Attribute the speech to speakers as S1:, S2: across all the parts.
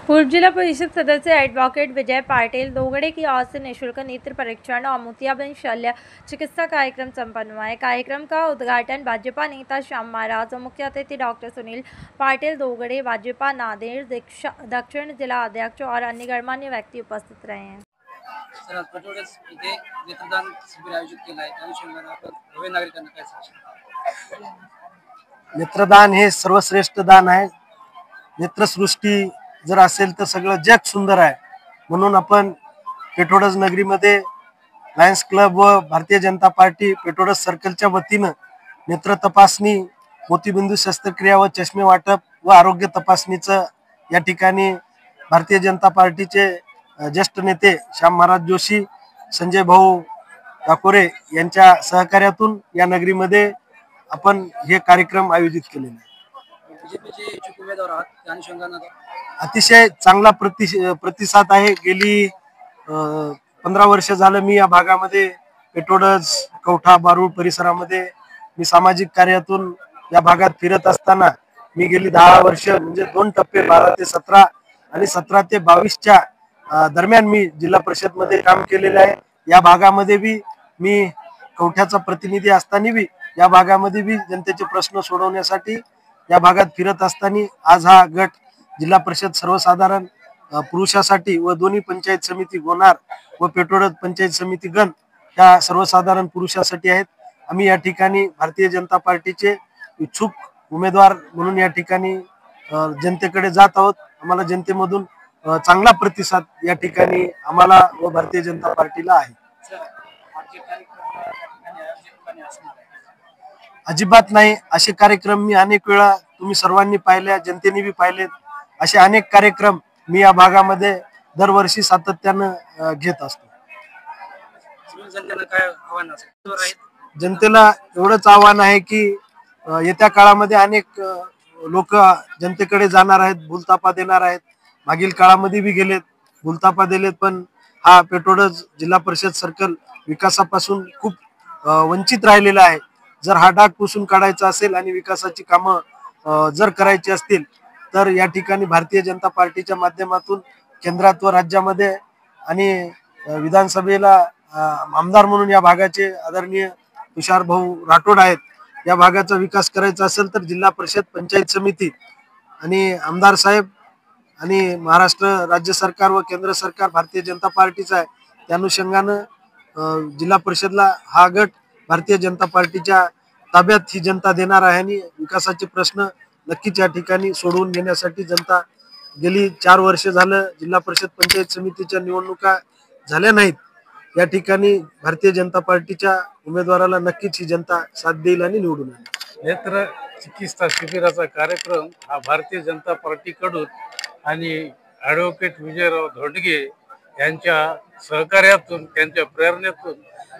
S1: पूर्व जिला परिषद सदस्य एडवोकेट विजय पाटिल दोगड़े की ओर से निःशुल्क नेत्र परीक्षण और मोतियाबिंद शल्य चिकित्सा कार्यक्रम संपन्न हुआ है। कार्यक्रम का उद्घाटन भाजपा नेता श्याम महाराज और मुख्य अतिथि डॉक्टर सुनील पाटिल दोगड़े, भाजपा नांदेड़ दक्षिण जिला अध्यक्ष और अन्य गणमान्य व्यक्ति उपस्थित रहे हैं।
S2: सर, आज पटोळेच इथे नेत्रदान शिबिर आयोजित केलं आहे, त्या अनुषंगाने आपण नवीन नागरिकांना काय सांगू?
S3: नेत्रदान हे सर्वश्रेष्ठ दान आहे। नेत्रसृष्टी जर असेल तर सगळं जग सुंदर आहे। म्हणून आपण पेठोडज नगरीमध्ये लायन्स क्लब व भारतीय जनता पार्टी पेठोडज सर्कलच्या वतीनं नेत्र तपासणी, मोतीबिंदू शस्त्रक्रिया व चष्मे वाटप व आरोग्य तपासणीचं या ठिकाणी भारतीय जनता पार्टीचे ज्येष्ठ नेते श्याम महाराज जोशी, संजय भाऊ ठाकोरे यांच्या सहकार्यातून या नगरीमध्ये आपण हे कार्यक्रम आयोजित केलेले आहे।
S2: बीजेपीचे इच्छुक उमेदवार आहात, त्या अनुषंगाने
S3: अतिशय चांगला प्रतिसाद आहे। गेली 15 वर्ष झालं मी या भागामध्ये पेठोडज, कवठा, बारूळ परिसरामध्ये मी सामाजिक कार्यातून या भागात फिरत असताना मी गेली 10 वर्ष म्हणजे 2 टप्पे 12 ते 17 आणि 17 ते 22च्या दरम्यान मी जिल्हा परिषद मध्ये काम केलेले आहे। या भागामध्ये भी मी कवठ्याचा प्रतिनिधी असताना भी या भागामध्ये भी जनतेचे प्रश्न सोडवण्यासाठी या भागात फिरत असताना आज हा गट जिल्हा परिषद सर्वसाधारण पुरुषासाठी व दोन्ही पंचायत समिती गोनार व पेठोडज पंचायत समिती गण या सर्वसाधारण पुरुषासाठी आहेत। आम्ही या ठिकाणी भारतीय जनता पार्टीचे इच्छुक उमेदवार म्हणून या ठिकाणी जनतेकडे जात आहोत। आम्हाला जनतेमधून चांगला प्रतिसाद या ठिकाणी आम्हाला व भारतीय जनता पार्टीला आहे। अजिबात नाही, असे कार्यक्रम मी अनेक वेळा तुम्ही सर्वांनी पाहिले, जनतेने भी पाहिलेत। असे अनेक कार्यक्रम मी या भागामध्ये दरवर्षी सातत्यानं घेत असतो। जनतेला एवढंच आव्हान आहे की येत्या काळामध्ये अनेक लोक जनतेकडे जाणार आहेत, भूलतापा देणार आहेत। मागील काळामध्ये भी गेलेत, भूलतापा दिलेत, पण हा पेठोडज जिल्हा परिषद सर्कल विकासापासून खूप वंचित राहिलेला आहे। जर हा डाग पुसून काढायचा असेल आणि विकासाची कामं जर करायची असतील तर या ठिकाणी भारतीय जनता पार्टीच्या माध्यमातून केंद्रात व राज्यामध्ये आणि विधानसभेला आमदार म्हणून या भागाचे आदरणीय तुषार भाऊ राठोड आहेत। या भागाचा विकास करायचा असेल तर जिल्हा परिषद, पंचायत समिती आणि आमदार साहेब आणि महाराष्ट्र राज्य सरकार व केंद्र सरकार भारतीय जनता पार्टीचा आहे। त्या अनुषंगानं जिल्हा परिषदला हा गट भारतीय जनता पार्टीच्या ताब्यात ही जनता देणार आहे आणि विकासाचे प्रश्न नक्कीच या ठिकाणी सोडवून घेण्यासाठी जनता गेली 4 वर्ष झालं जिल्हा परिषद पंचायत समितीच्या निवडणुका झाल्या नाहीत। या ठिकाणी भारतीय जनता पार्टीच्या उमेदवाराला नक्कीच ही जनता साथ देईल आणि निवडून येईल।
S4: नेत्र चिकित्सा शिबिराचा कार्यक्रम हा भारतीय जनता पार्टीकडून आणि ॲडव्होकेट विजयराव धोंडगे यांच्या सहकार्यातून, त्यांच्या प्रेरणेतून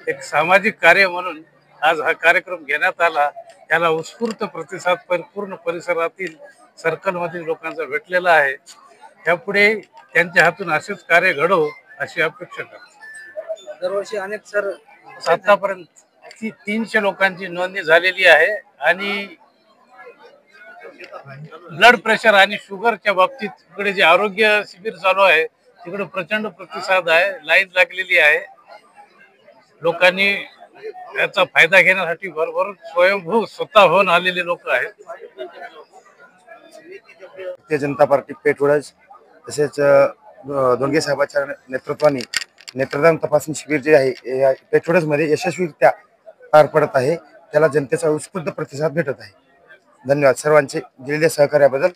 S4: एक सामाजिक कार्य म्हणून आज हा कार्यक्रम घेण्यात आला। त्याला उत्स्फूर्त प्रतिसाद पूर्ण परिसरातील सर्कलमधील लोकांचा भेटलेला आहे। यापुढे त्यांच्या हातून असेच कार्य घडो अशी अपेक्षा करतो।
S2: दरवर्षी अनेक सर
S4: आतापर्यंत 300 लोकांची नोंदणी झालेली आहे आणि ब्लड प्रेशर आणि शुगरच्या बाबतीत इकडे जे आरोग्य शिबिर चालू आहे तिकडे प्रचंड प्रतिसाद आहे, लाईन लागलेली आहे। लोकांनी याचा फायदा घेण्यासाठी भरभरून स्वयंभू स्वतः होऊन आलेले लोक आहेत।
S5: भारतीय जनता पार्टी पेठोडज तसेच धोंडगे साहेबांच्या नेतृत्वाने नेत्रदान तपासणी शिबिर जे आहे पेठोडज मध्ये यशस्वीरित्या पार पडत आहे। त्याला जनतेचा उत्स्फूर्त प्रतिसाद भेटत आहे। धन्यवाद सर्वांचे दिलेल्या सहकार्याबद्दल।